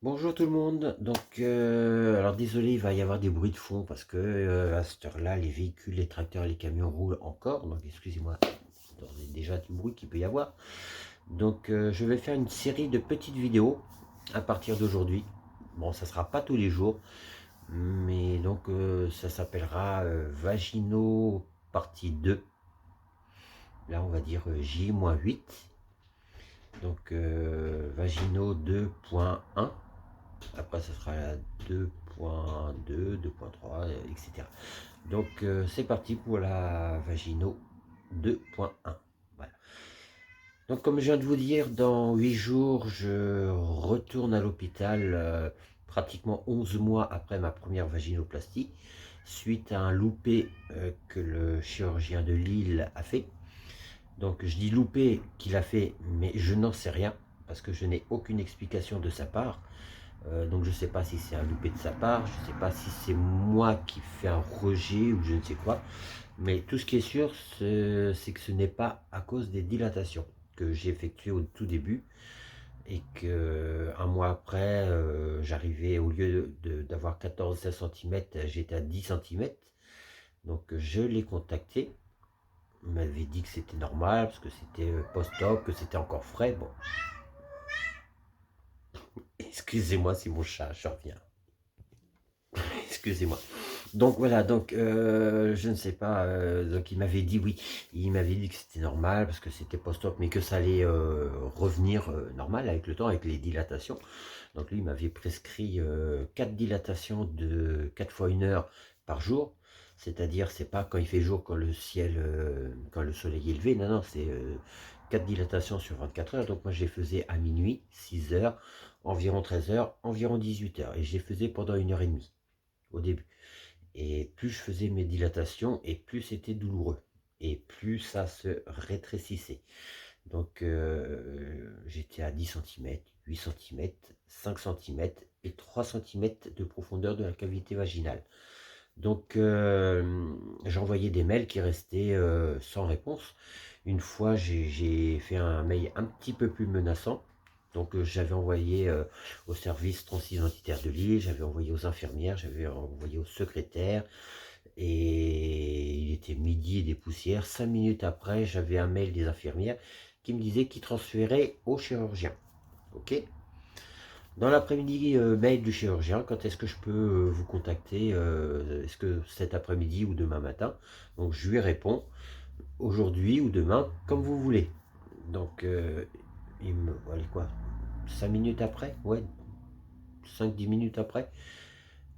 Bonjour tout le monde, donc alors désolé, il va y avoir des bruits de fond parce que à cette heure-là, les véhicules, les tracteurs et les camions roulent encore, donc excusez-moi déjà du bruit qu'il peut y avoir. Donc je vais faire une série de petites vidéos à partir d'aujourd'hui. Bon, ça sera pas tous les jours, mais donc ça s'appellera Vaginaux partie 2. Là, on va dire J-8, donc Vaginaux 2.1. Après, ce sera la 2.2, 2.3, etc. Donc, c'est parti pour la Vagino 2.1. Voilà. Donc, comme je viens de vous dire, dans 8 jours, je retourne à l'hôpital pratiquement 11 mois après ma première vaginoplastie, suite à un loupé que le chirurgien de Lille a fait. Donc, je dis loupé qu'il a fait, mais je n'en sais rien, parce que je n'ai aucune explication de sa part. Donc je ne sais pas si c'est un loupé de sa part, je ne sais pas si c'est moi qui fais un rejet ou je ne sais quoi. Mais tout ce qui est sûr, c'est que ce n'est pas à cause des dilatations que j'ai effectuées au tout début. Et qu'un mois après, j'arrivais, au lieu d'avoir 14-16 cm, j'étais à 10 cm. Donc je l'ai contacté. Il m'avait dit que c'était normal, parce que c'était post-op, que c'était encore frais. Bon, excusez-moi si mon chat, je reviens. Excusez-moi. Donc voilà, donc je ne sais pas, donc il m'avait dit oui, il m'avait dit que c'était normal parce que c'était post-op, mais que ça allait revenir normal avec le temps, avec les dilatations. Donc lui, il m'avait prescrit 4 dilatations de 4 fois 1 heure par jour, c'est-à-dire c'est pas quand il fait jour, quand le ciel, quand le soleil est levé, non, non, c'est 4 dilatations sur 24 heures. Donc moi je les faisais à minuit, 6 heures, environ 13 heures, environ 18 heures, et je les faisais pendant 1 heure et demie au début. Et plus je faisais mes dilatations, et plus c'était douloureux. Et plus ça se rétrécissait. Donc j'étais à 10 cm, 8 cm, 5 cm et 3 cm de profondeur de la cavité vaginale. Donc j'envoyais des mails qui restaient sans réponse. Une fois, j'ai fait un mail un petit peu plus menaçant. Donc j'avais envoyé au service transidentitaire de Lille, j'avais envoyé aux infirmières, j'avais envoyé aux secrétaires. Et il était midi et des poussières. 5 minutes après, j'avais un mail des infirmières qui me disait qu'ils transféraient au chirurgien. Ok. Dans l'après-midi, mail du chirurgien, quand est-ce que je peux vous contacter, est-ce que cet après-midi ou demain matin? Donc je lui réponds, aujourd'hui ou demain, comme vous voulez. Donc il me, allez quoi, 5 minutes après, ouais, 5-10 minutes après,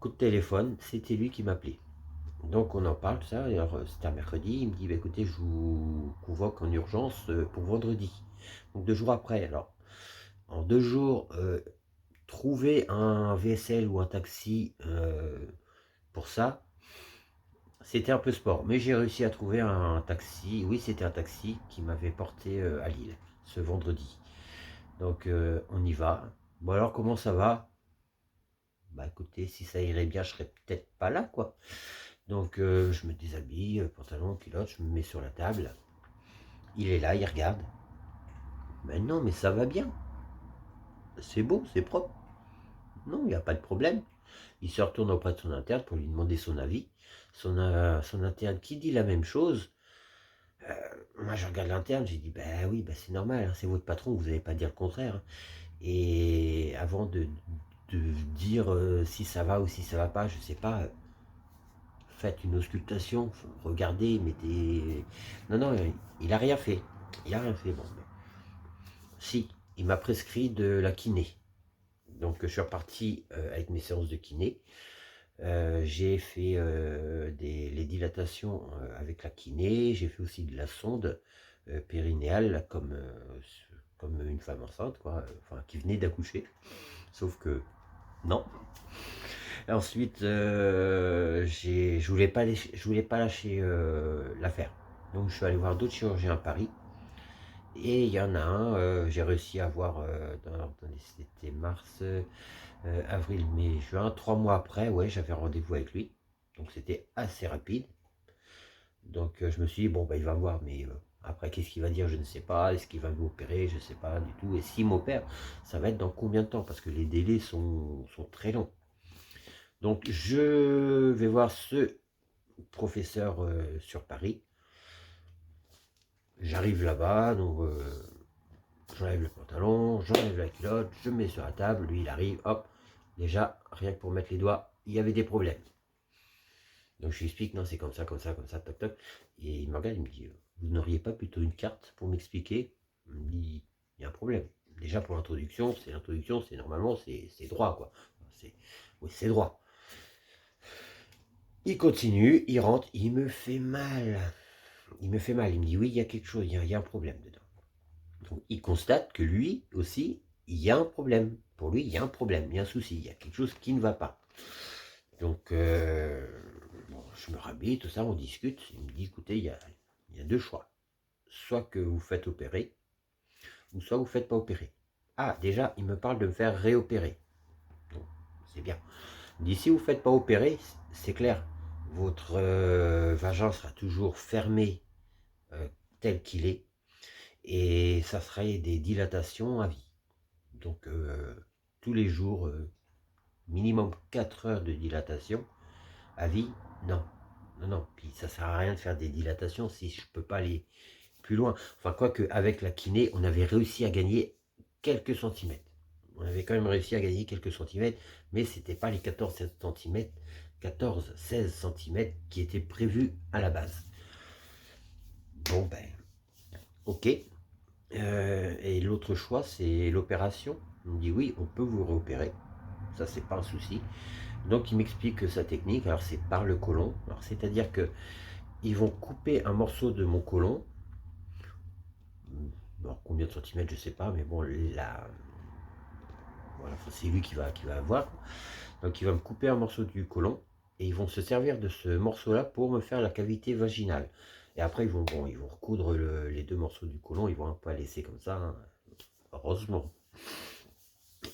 coup de téléphone, c'était lui qui m'appelait. Donc on en parle, tout ça, et alors c'était un mercredi, il me dit, bah, écoutez, je vous convoque en urgence pour vendredi. Donc 2 jours après, alors, en 2 jours, trouver un VSL ou un taxi pour ça, c'était un peu sport. Mais j'ai réussi à trouver un taxi, oui c'était un taxi qui m'avait porté à Lille, ce vendredi. Donc on y va. Bon alors comment ça va? Bah écoutez, si ça irait bien, je serais peut-être pas là quoi. Donc je me déshabille, pantalon, culotte, je me mets sur la table. Il est là, il regarde. Mais non, mais ça va bien. C'est beau, c'est propre. Non, il n'y a pas de problème. Il se retourne auprès de son interne pour lui demander son avis. Son interne qui dit la même chose. Euh, Moi, je regarde l'interne, j'ai dit, ben oui, ben c'est normal, hein, c'est votre patron, vous n'allez pas dire le contraire, hein. Et avant de dire si ça va ou si ça va pas, je sais pas, faites une auscultation, regardez, mettez... Non, non, il a rien fait. Il a rien fait, bon. Si, il m'a prescrit de la kiné. Donc je suis reparti avec mes séances de kiné. J'ai fait les dilatations avec la kiné. J'ai fait aussi de la sonde périnéale, là, comme une femme enceinte, quoi, enfin, qui venait d'accoucher. Sauf que non. Et ensuite, je voulais pas lâcher l'affaire. Donc je suis allé voir d'autres chirurgiens à Paris. Et il y en a un, j'ai réussi à avoir, c'était mars, avril, mai, juin, 3 mois après, ouais, j'avais rendez-vous avec lui. Donc c'était assez rapide. Donc je me suis dit, bon, bah, il va voir, mais Après, qu'est-ce qu'il va dire, je ne sais pas. Est-ce qu'il va m'opérer, je ne sais pas du tout. Et s'il m'opère, ça va être dans combien de temps? Parce que les délais sont très longs. Donc, je vais voir ce professeur sur Paris. J'arrive là-bas, donc j'enlève le pantalon, j'enlève la culotte, je me mets sur la table. Lui, il arrive, hop. Déjà, rien que pour mettre les doigts, il y avait des problèmes. Donc, je lui explique, non, c'est comme ça, toc, toc. Et il me regarde, il me dit, vous n'auriez pas plutôt une carte pour m'expliquer? Il me dit, il y a un problème. Déjà, pour l'introduction, c'est normalement, c'est droit, quoi. Oui, c'est droit. Il continue, il rentre, il me fait mal. Il me fait mal, il me dit, oui, il y a quelque chose, il y a un problème dedans. Donc, il constate que lui aussi, il y a un problème. Pour lui, il y a un problème, il y a un souci, il y a quelque chose qui ne va pas. Donc, bon, je me rhabille, tout ça, on discute. Il me dit, écoutez, il y a deux choix. Soit que vous faites opérer, ou soit vous ne faites pas opérer. Ah, déjà, il me parle de me faire réopérer. Donc, c'est bien. Il me dit, si vous ne faites pas opérer, c'est clair, votre vagin sera toujours fermé euh, tel qu'il est, et ça serait des dilatations à vie. Donc, tous les jours, minimum 4 heures de dilatation à vie, non. Non, non. Puis ça sert à rien de faire des dilatations si je ne peux pas aller plus loin. Enfin, quoique, avec la kiné, on avait réussi à gagner quelques centimètres. On avait quand même réussi à gagner quelques centimètres, mais ce n'était pas les 14 centimètres, 14-16 centimètres qui étaient prévus à la base. Bon, ben, ok. Et l'autre choix, c'est l'opération. Il me dit oui, on peut vous réopérer. Ça, c'est pas un souci. Donc, il m'explique sa technique. Alors, c'est par le côlon. Alors, c'est-à-dire que ils vont couper un morceau de mon côlon. Alors, combien de centimètres, je sais pas, mais bon, là, voilà, c'est lui qui va avoir. Donc, il va me couper un morceau du côlon et ils vont se servir de ce morceau-là pour me faire la cavité vaginale. Et après, ils vont recoudre les deux morceaux du côlon. Ils vont pas laisser comme ça, hein, heureusement.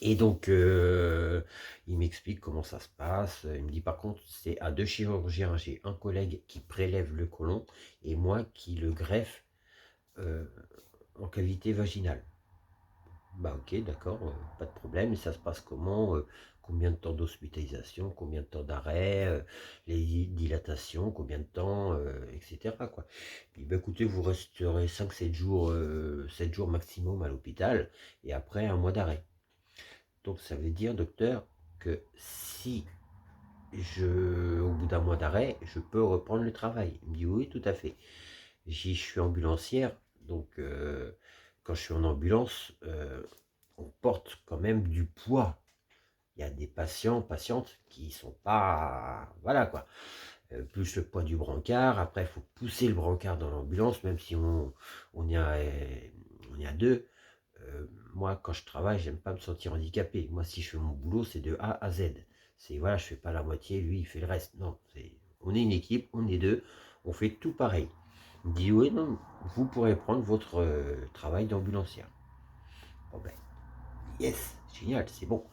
Et donc, il m'explique comment ça se passe. Il me dit par contre, c'est à deux chirurgiens. J'ai un collègue qui prélève le côlon et moi qui le greffe euh, en cavité vaginale. Bah ok, d'accord, pas de problème. Et ça se passe comment? Combien de temps d'hospitalisation? Combien de temps d'arrêt? Les dilatations? Combien de temps? Etc. quoi. Puis bah écoutez, vous resterez 5-7 jours, 7 jours maximum à l'hôpital et après un mois d'arrêt. Donc ça veut dire, docteur, que si au bout d'un mois d'arrêt, je peux reprendre le travail. Il me dit oui, tout à fait. Je suis ambulancière, donc quand je suis en ambulance, on porte quand même du poids. Il y a des patientes qui sont pas... Voilà quoi. Plus le poids du brancard. Après, il faut pousser le brancard dans l'ambulance, même si on y a, on y a deux. Moi, quand je travaille, j'aime pas me sentir handicapé. Moi, si je fais mon boulot, c'est de A à Z. C'est voilà, je fais pas la moitié, lui, il fait le reste. Non, on est une équipe, on est deux, on fait tout pareil. Il me dit, oui, non, vous pourrez prendre votre travail d'ambulancière. Bon ben, yes, génial, c'est bon.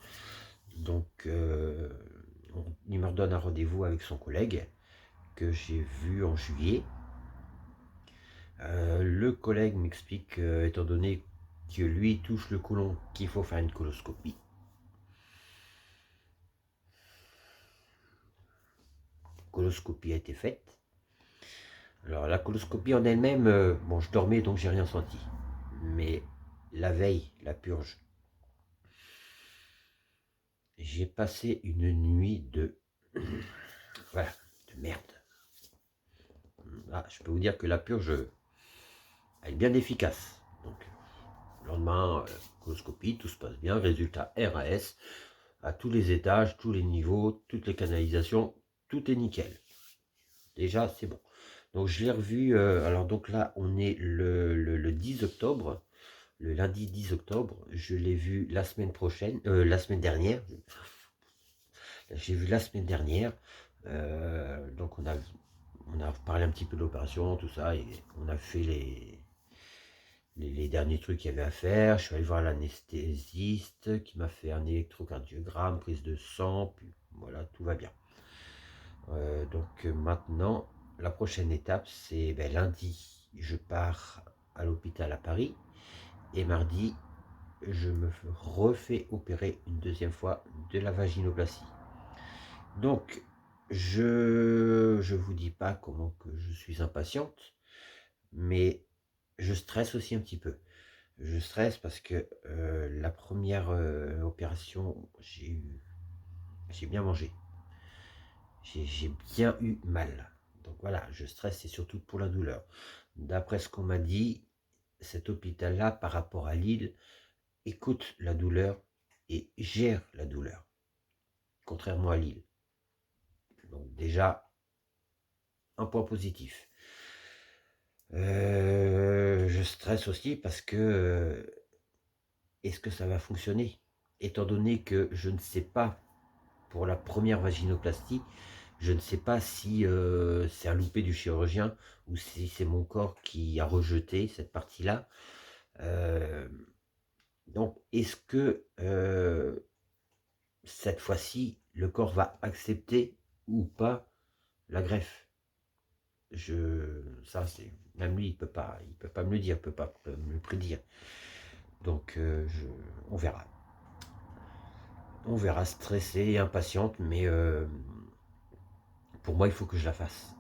Donc, il me redonne un rendez-vous avec son collègue que j'ai vu en juillet. Le collègue m'explique, étant donné que lui touche le côlon, qu'il faut faire une coloscopie. Coloscopie a été faite. Alors la coloscopie en elle-même, bon je dormais donc j'ai rien senti. Mais la veille, la purge, j'ai passé une nuit de... voilà, de merde. Ah, je peux vous dire que la purge, elle est bien efficace. Donc le lendemain, coloscopie, tout se passe bien. Résultat RAS, à tous les étages, tous les niveaux, toutes les canalisations, tout est nickel. Déjà, c'est bon. Donc je l'ai revu, alors donc là, on est le 10 octobre, le lundi 10 octobre. Je l'ai vu la semaine prochaine, la semaine dernière. J'ai vu la semaine dernière. Donc on a parlé un petit peu de l'opération, tout ça, et on a fait les derniers trucs qu'il y avait à faire. Je suis allé voir l'anesthésiste qui m'a fait un électrocardiogramme, prise de sang, puis voilà, tout va bien. Donc maintenant, la prochaine étape, c'est lundi. je pars à l'hôpital à Paris. Et mardi, je me refais opérer une deuxième fois de la vaginoplastie. Donc, je vous dis pas comment que je suis impatiente, mais je stresse aussi un petit peu. Je stresse parce que la première opération, j'ai bien mangé. J'ai bien eu mal. Donc voilà, je stresse, c'est surtout pour la douleur. D'après ce qu'on m'a dit, cet hôpital-là, par rapport à Lille, écoute la douleur et gère la douleur, contrairement à Lille. Donc déjà, un point positif. Je stresse aussi parce que est-ce que ça va fonctionner? Étant donné que je ne sais pas, pour la première vaginoplastie, je ne sais pas si c'est un loupé du chirurgien ou si c'est mon corps qui a rejeté cette partie-là. Euh, donc, est-ce que cette fois-ci, le corps va accepter ou pas la greffe? Ça, c'est même lui, il peut pas me le dire, il peut pas me le prédire. Donc, on verra, stressé, impatiente, mais pour moi, il faut que je la fasse.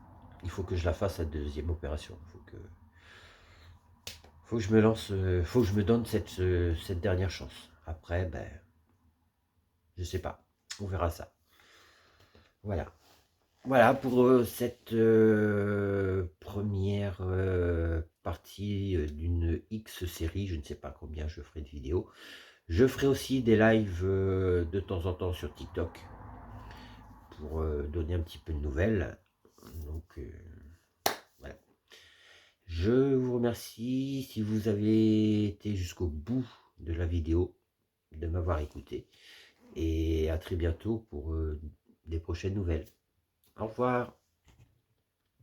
Il faut que je la fasse, la deuxième opération. Faut que je me lance, faut que je me donne cette dernière chance. Après, ben, je sais pas. On verra ça. Voilà. Voilà pour cette première partie d'une X série. Je ne sais pas combien je ferai de vidéos. Je ferai aussi des lives de temps en temps sur TikTok pour donner un petit peu de nouvelles. Donc voilà. Je vous remercie si vous avez été jusqu'au bout de la vidéo, de m'avoir écouté. Et à très bientôt pour des prochaines nouvelles. Au revoir.